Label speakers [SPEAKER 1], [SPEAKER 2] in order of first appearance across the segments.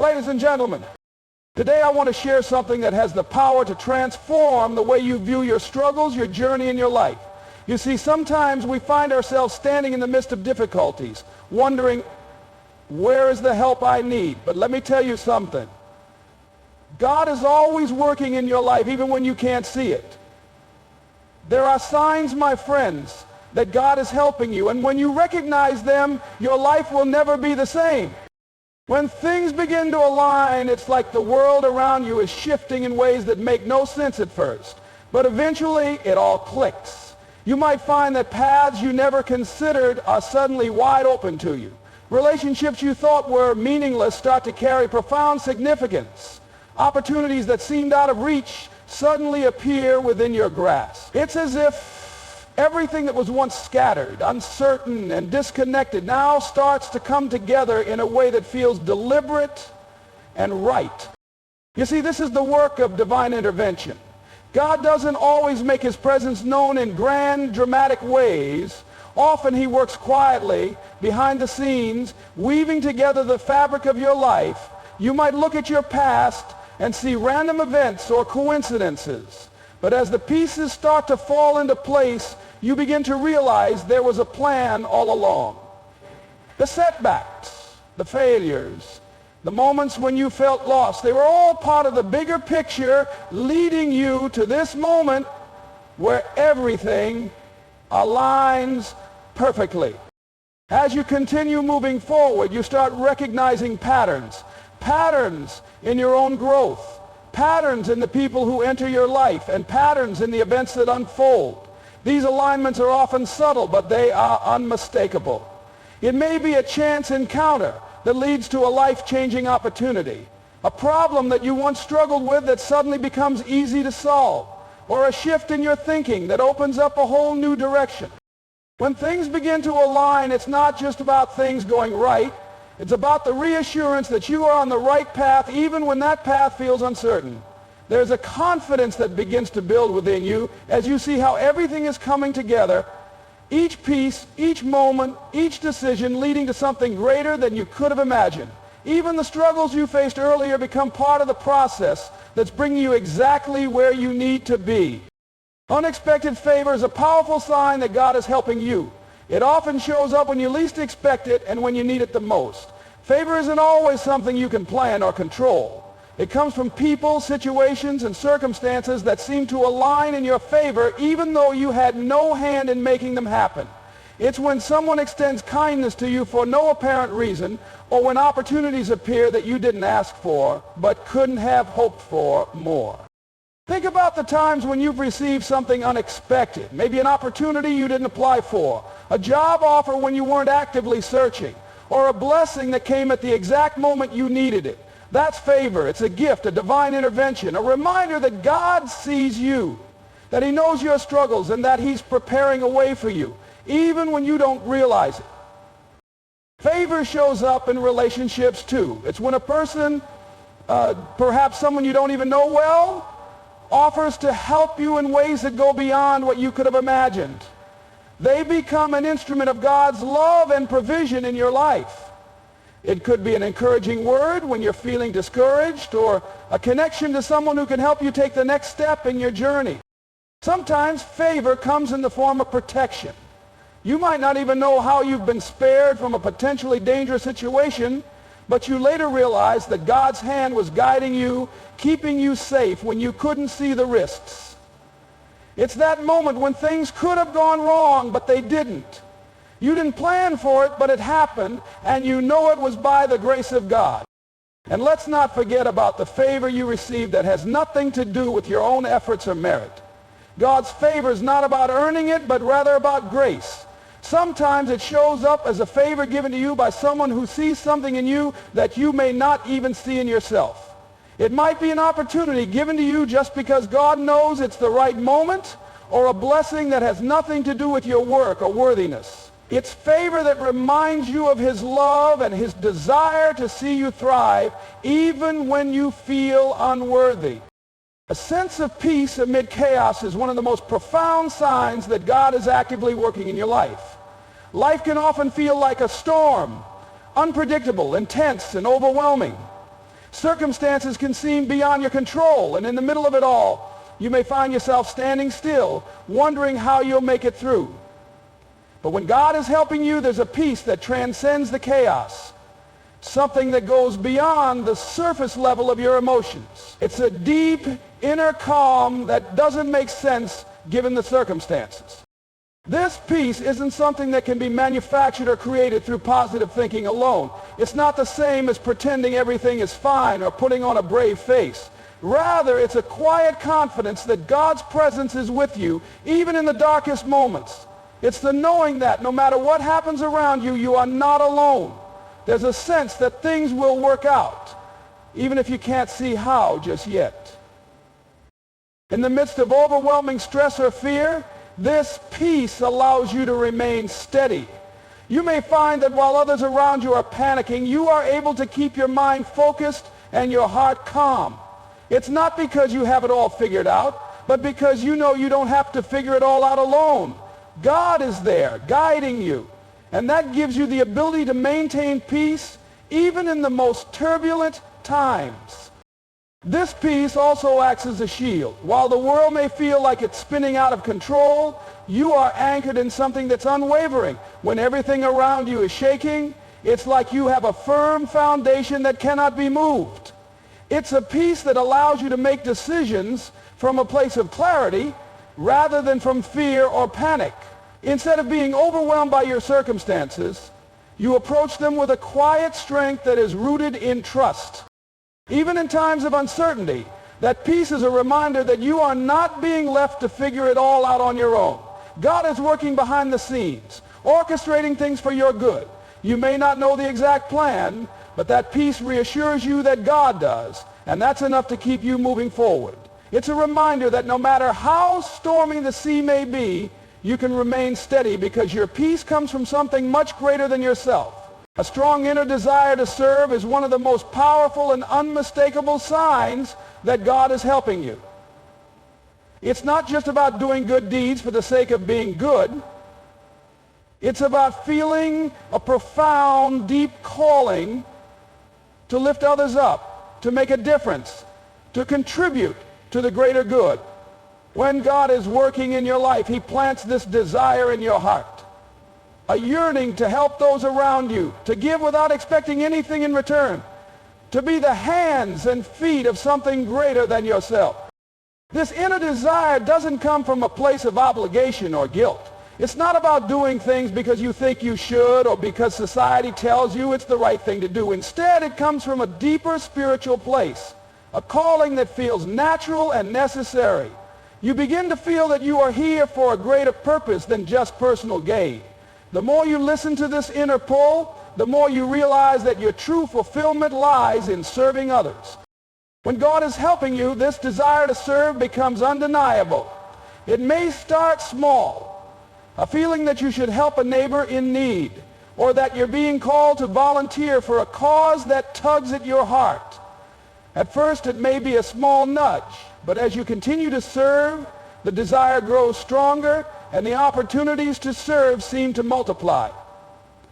[SPEAKER 1] Ladies and gentlemen, today I want to share something that has the power to transform the way you view your struggles, your journey, and your life. You see, sometimes we find ourselves standing in the midst of difficulties, wondering, where is the help I need? But let me tell you something. God is always working in your life, even when you can't see it. There are signs, my friends, that God is helping you, and when you recognize them, your life will never be the same. When things begin to align, it's like the world around you is shifting in ways that make no sense at first, but eventually it all clicks. You might find that paths you never considered are suddenly wide open to you. Relationships you thought were meaningless start to carry profound significance. Opportunities that seemed out of reach suddenly appear within your grasp. It's as if everything that was once scattered, uncertain, and disconnected now starts to come together in a way that feels deliberate and right. You see, this is the work of divine intervention. God doesn't always make his presence known in grand, dramatic ways. Often he works quietly, behind the scenes, weaving together the fabric of your life. You might look at your past and see random events or coincidences. But as the pieces start to fall into place, you begin to realize there was a plan all along. The setbacks, the failures, the moments when you felt lost, they were all part of the bigger picture leading you to this moment where everything aligns perfectly. As you continue moving forward, you start recognizing patterns in your own growth, patterns in the people who enter your life, and patterns in the events that unfold. These alignments are often subtle, but they are unmistakable. It may be a chance encounter that leads to a life-changing opportunity, a problem that you once struggled with that suddenly becomes easy to solve, or a shift in your thinking that opens up a whole new direction. When things begin to align, it's not just about things going right. It's about the reassurance that you are on the right path even when that path feels uncertain. There's a confidence that begins to build within you as you see how everything is coming together, each piece, each moment, each decision leading to something greater than you could have imagined. Even the struggles you faced earlier become part of the process that's bringing you exactly where you need to be. Unexpected favor is a powerful sign that God is helping you. It often shows up when you least expect it and when you need it the most. Favor isn't always something you can plan or control. It comes from people, situations, and circumstances that seem to align in your favor even though you had no hand in making them happen. It's when someone extends kindness to you for no apparent reason, or when opportunities appear that you didn't ask for but couldn't have hoped for more. Think about the times when you've received something unexpected, maybe an opportunity you didn't apply for, a job offer when you weren't actively searching, or a blessing that came at the exact moment you needed it. That's favor. It's a gift, a divine intervention, a reminder that God sees you, that he knows your struggles, and that he's preparing a way for you, even when you don't realize it. Favor shows up in relationships too. It's when a person, perhaps someone you don't even know well, offers to help you in ways that go beyond what you could have imagined. They become an instrument of God's love and provision in your life. It could be an encouraging word when you're feeling discouraged, or a connection to someone who can help you take the next step in your journey. Sometimes favor comes in the form of protection. You might not even know how you've been spared from a potentially dangerous situation, but you later realize that God's hand was guiding you, keeping you safe when you couldn't see the risks. It's that moment when things could have gone wrong, but they didn't. You didn't plan for it, but it happened, and you know it was by the grace of God. And let's not forget about the favor you received that has nothing to do with your own efforts or merit. God's favor is not about earning it, but rather about grace. Sometimes it shows up as a favor given to you by someone who sees something in you that you may not even see in yourself. It might be an opportunity given to you just because God knows it's the right moment, or a blessing that has nothing to do with your work or worthiness. It's favor that reminds you of his love and his desire to see you thrive, even when you feel unworthy. A sense of peace amid chaos is one of the most profound signs that God is actively working in your life. Life can often feel like a storm, unpredictable, intense, and overwhelming. Circumstances can seem beyond your control, and in the middle of it all, you may find yourself standing still, wondering how you'll make it through. But when God is helping you, there's a peace that transcends the chaos, something that goes beyond the surface level of your emotions. It's a deep inner calm that doesn't make sense given the circumstances. This peace isn't something that can be manufactured or created through positive thinking alone. It's not the same as pretending everything is fine or putting on a brave face. Rather, it's a quiet confidence that God's presence is with you, even in the darkest moments. It's the knowing that no matter what happens around you, you are not alone. There's a sense that things will work out, even if you can't see how just yet. In the midst of overwhelming stress or fear, this peace allows you to remain steady. You may find that while others around you are panicking, you are able to keep your mind focused and your heart calm. It's not because you have it all figured out, but because you know you don't have to figure it all out alone. God is there, guiding you, and that gives you the ability to maintain peace even in the most turbulent times. This peace also acts as a shield. While the world may feel like it's spinning out of control, you are anchored in something that's unwavering. When everything around you is shaking, it's like you have a firm foundation that cannot be moved. It's a peace that allows you to make decisions from a place of clarity rather than from fear or panic. Instead of being overwhelmed by your circumstances, you approach them with a quiet strength that is rooted in trust. Even in times of uncertainty, that peace is a reminder that you are not being left to figure it all out on your own. God is working behind the scenes, orchestrating things for your good. You may not know the exact plan, but that peace reassures you that God does, and that's enough to keep you moving forward. It's a reminder that no matter how stormy the sea may be, you can remain steady because your peace comes from something much greater than yourself. A strong inner desire to serve is one of the most powerful and unmistakable signs that God is helping you. It's not just about doing good deeds for the sake of being good. It's about feeling a profound, deep calling to lift others up, to make a difference, to contribute to the greater good. When God is working in your life, he plants this desire in your heart, a yearning to help those around you, to give without expecting anything in return, to be the hands and feet of something greater than yourself. This inner desire doesn't come from a place of obligation or guilt. It's not about doing things because you think you should or because society tells you it's the right thing to do. Instead, it comes from a deeper spiritual place, a calling that feels natural and necessary. You begin to feel that you are here for a greater purpose than just personal gain. The more you listen to this inner pull, the more you realize that your true fulfillment lies in serving others. When God is helping you, this desire to serve becomes undeniable. It may start small, a feeling that you should help a neighbor in need, or that you're being called to volunteer for a cause that tugs at your heart. At first, it may be a small nudge, but as you continue to serve, the desire grows stronger, and the opportunities to serve seem to multiply.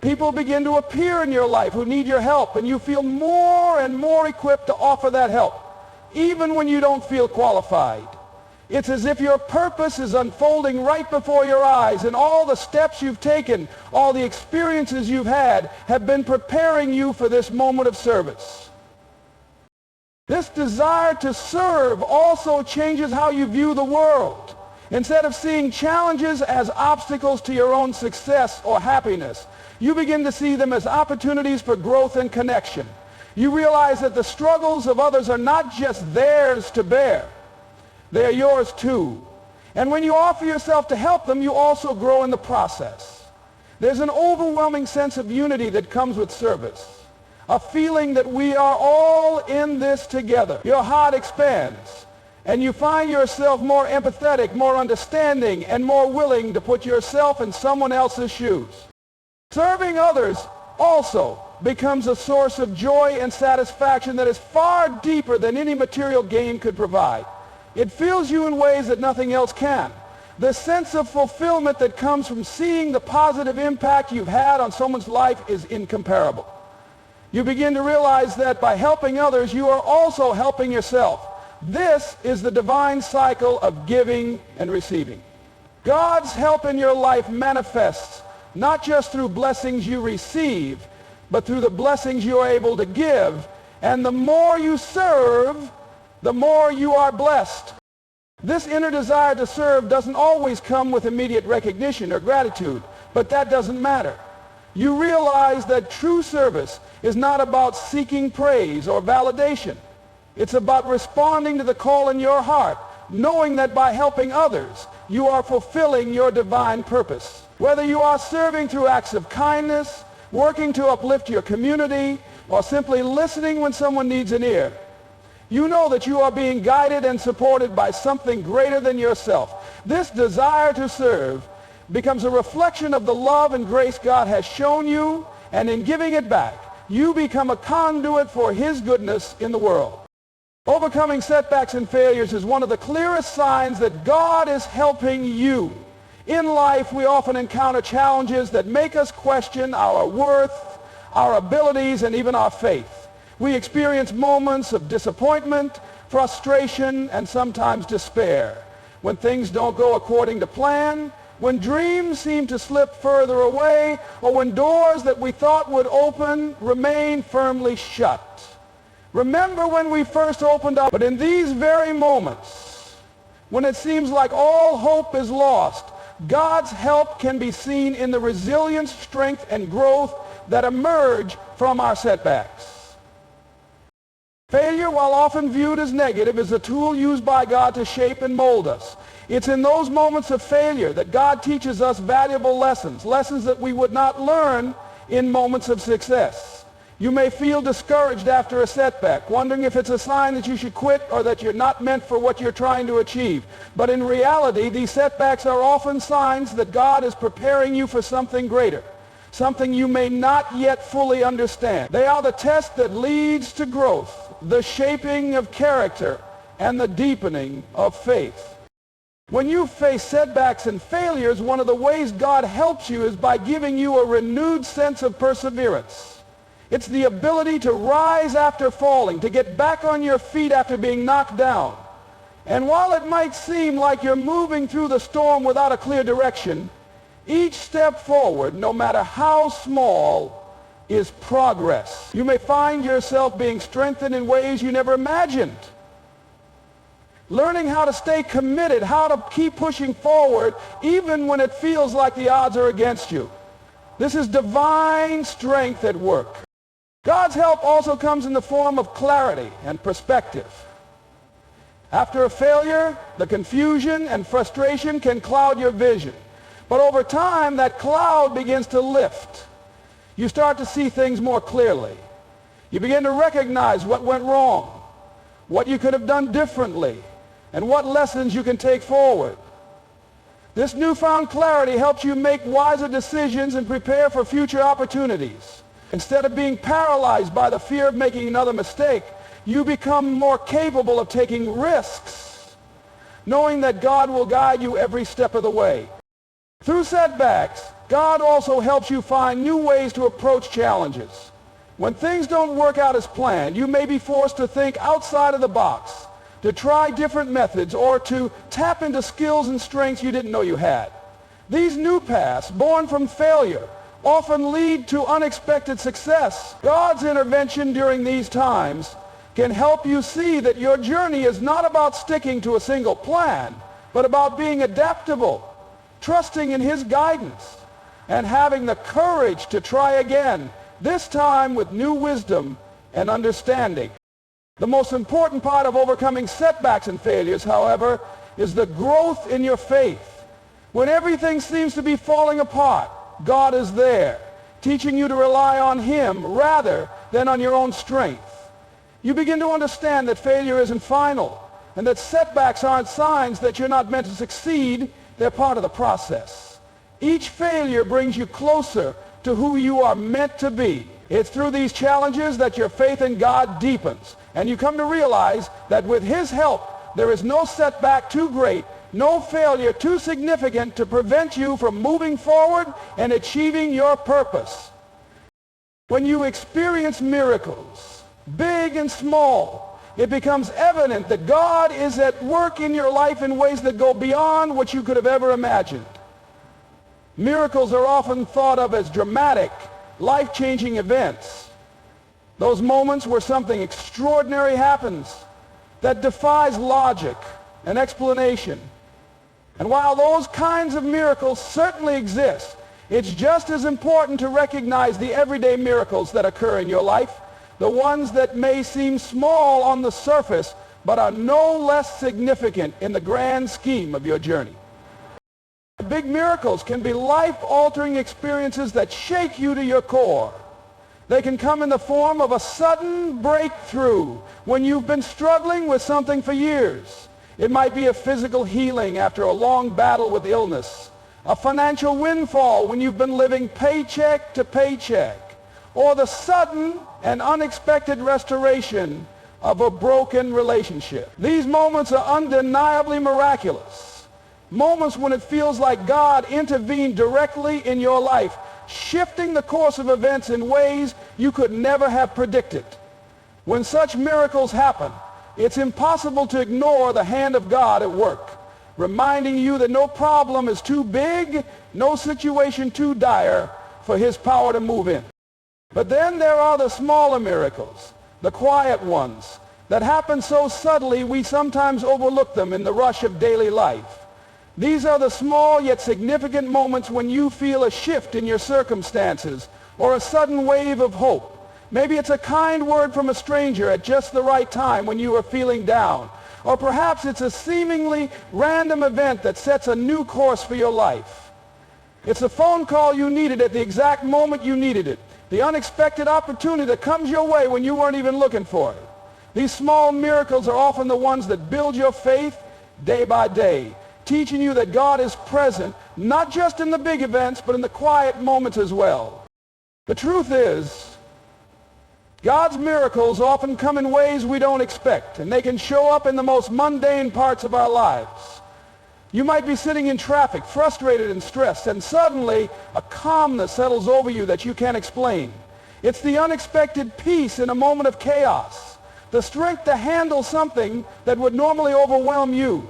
[SPEAKER 1] People begin to appear in your life who need your help, and you feel more and more equipped to offer that help, even when you don't feel qualified. It's as if your purpose is unfolding right before your eyes, and all the steps you've taken, all the experiences you've had, have been preparing you for this moment of service. This desire to serve also changes how you view the world. Instead of seeing challenges as obstacles to your own success or happiness, you begin to see them as opportunities for growth and connection. You realize that the struggles of others are not just theirs to bear. They are yours too. And when you offer yourself to help them, you also grow in the process. There's an overwhelming sense of unity that comes with service. A feeling that we are all in this together. Your heart expands, and you find yourself more empathetic, more understanding, and more willing to put yourself in someone else's shoes. Serving others also becomes a source of joy and satisfaction that is far deeper than any material gain could provide. It fills you in ways that nothing else can. The sense of fulfillment that comes from seeing the positive impact you've had on someone's life is incomparable. You begin to realize that by helping others, you are also helping yourself. This is the divine cycle of giving and receiving. God's help in your life manifests not just through blessings you receive, but through the blessings you are able to give. And the more you serve, the more you are blessed. This inner desire to serve doesn't always come with immediate recognition or gratitude, but that doesn't matter. You realize that true service is not about seeking praise or validation. It's about responding to the call in your heart, knowing that by helping others, you are fulfilling your divine purpose. Whether you are serving through acts of kindness, working to uplift your community, or simply listening when someone needs an ear, you know that you are being guided and supported by something greater than yourself. This desire to serve becomes a reflection of the love and grace God has shown you, and in giving it back, you become a conduit for His goodness in the world. Overcoming setbacks and failures is one of the clearest signs that God is helping you. In life, we often encounter challenges that make us question our worth, our abilities, and even our faith. We experience moments of disappointment, frustration, and sometimes despair. When things don't go according to plan, when dreams seem to slip further away, or when doors that we thought would open remain firmly shut. Remember when we first opened up, but in these very moments, when it seems like all hope is lost, God's help can be seen in the resilience, strength, and growth that emerge from our setbacks. Failure, while often viewed as negative, is a tool used by God to shape and mold us. It's in those moments of failure that God teaches us valuable lessons, lessons that we would not learn in moments of success. You may feel discouraged after a setback, wondering if it's a sign that you should quit or that you're not meant for what you're trying to achieve. But in reality, these setbacks are often signs that God is preparing you for something greater, something you may not yet fully understand. They are the test that leads to growth, the shaping of character, and the deepening of faith. When you face setbacks and failures, one of the ways God helps you is by giving you a renewed sense of perseverance. It's the ability to rise after falling, to get back on your feet after being knocked down. And while it might seem like you're moving through the storm without a clear direction, each step forward, no matter how small, is progress. You may find yourself being strengthened in ways you never imagined. Learning how to stay committed, how to keep pushing forward, even when it feels like the odds are against you. This is divine strength at work. God's help also comes in the form of clarity and perspective. After a failure, the confusion and frustration can cloud your vision. But over time, that cloud begins to lift. You start to see things more clearly. You begin to recognize what went wrong, what you could have done differently, and what lessons you can take forward. This newfound clarity helps you make wiser decisions and prepare for future opportunities. Instead of being paralyzed by the fear of making another mistake, you become more capable of taking risks, knowing that God will guide you every step of the way. Through setbacks, God also helps you find new ways to approach challenges. When things don't work out as planned, you may be forced to think outside of the box, to try different methods, or to tap into skills and strengths you didn't know you had. These new paths, born from failure, often lead to unexpected success. God's intervention during these times can help you see that your journey is not about sticking to a single plan, but about being adaptable, trusting in His guidance, and having the courage to try again, this time with new wisdom and understanding. The most important part of overcoming setbacks and failures, however, is the growth in your faith. When everything seems to be falling apart, God is there, teaching you to rely on Him rather than on your own strength. You begin to understand that failure isn't final, and that setbacks aren't signs that you're not meant to succeed. They're part of the process. Each failure brings you closer to who you are meant to be. It's through these challenges that your faith in God deepens, and you come to realize that with His help, there is no setback too great, no failure too significant to prevent you from moving forward and achieving your purpose. When you experience miracles, big and small, it becomes evident that God is at work in your life in ways that go beyond what you could have ever imagined. Miracles are often thought of as dramatic, life-changing events. Those moments where something extraordinary happens that defies logic and explanation. And while those kinds of miracles certainly exist, it's just as important to recognize the everyday miracles that occur in your life, the ones that may seem small on the surface, but are no less significant in the grand scheme of your journey. Big miracles can be life-altering experiences that shake you to your core. They can come in the form of a sudden breakthrough when you've been struggling with something for years. It might be a physical healing after a long battle with illness, a financial windfall when you've been living paycheck to paycheck, or the sudden and unexpected restoration of a broken relationship. These moments are undeniably miraculous. Moments when it feels like God intervened directly in your life, shifting the course of events in ways you could never have predicted. When such miracles happen, it's impossible to ignore the hand of God at work, reminding you that no problem is too big, no situation too dire for His power to move in. But then there are the smaller miracles, the quiet ones, that happen so subtly we sometimes overlook them in the rush of daily life. These are the small yet significant moments when you feel a shift in your circumstances or a sudden wave of hope. Maybe it's a kind word from a stranger at just the right time when you are feeling down. Or perhaps it's a seemingly random event that sets a new course for your life. It's a phone call you needed at the exact moment you needed it. The unexpected opportunity that comes your way when you weren't even looking for it. These small miracles are often the ones that build your faith day by day, teaching you that God is present, not just in the big events, but in the quiet moments as well. The truth is, God's miracles often come in ways we don't expect, and they can show up in the most mundane parts of our lives. You might be sitting in traffic, frustrated and stressed, and suddenly a calmness settles over you that you can't explain. It's the unexpected peace in a moment of chaos, the strength to handle something that would normally overwhelm you,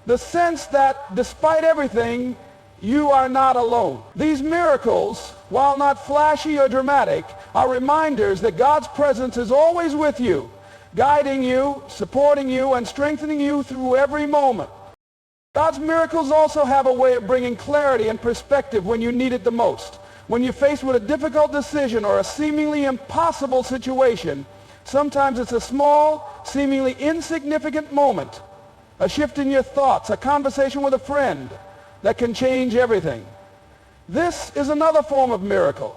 [SPEAKER 1] the sense that despite everything, you are not alone. These miracles, while not flashy or dramatic, are reminders that God's presence is always with you, guiding you, supporting you, and strengthening you through every moment. God's miracles also have a way of bringing clarity and perspective when you need it the most. When you're faced with a difficult decision or a seemingly impossible situation, sometimes it's a small, seemingly insignificant moment, a shift in your thoughts, a conversation with a friend that can change everything. This is another form of miracle,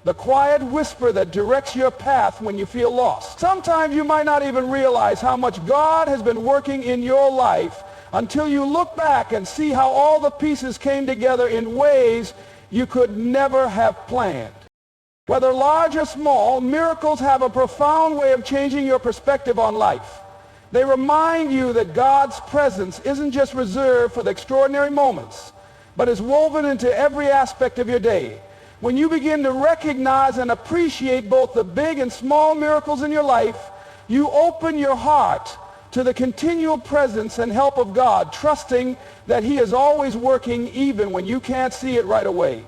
[SPEAKER 1] the quiet whisper that directs your path when you feel lost. Sometimes you might not even realize how much God has been working in your life until you look back and see how all the pieces came together in ways you could never have planned. Whether large or small, miracles have a profound way of changing your perspective on life. They remind you that God's presence isn't just reserved for the extraordinary moments, but is woven into every aspect of your day. When you begin to recognize and appreciate both the big and small miracles in your life, you open your heart to the continual presence and help of God, trusting that He is always working even when you can't see it right away.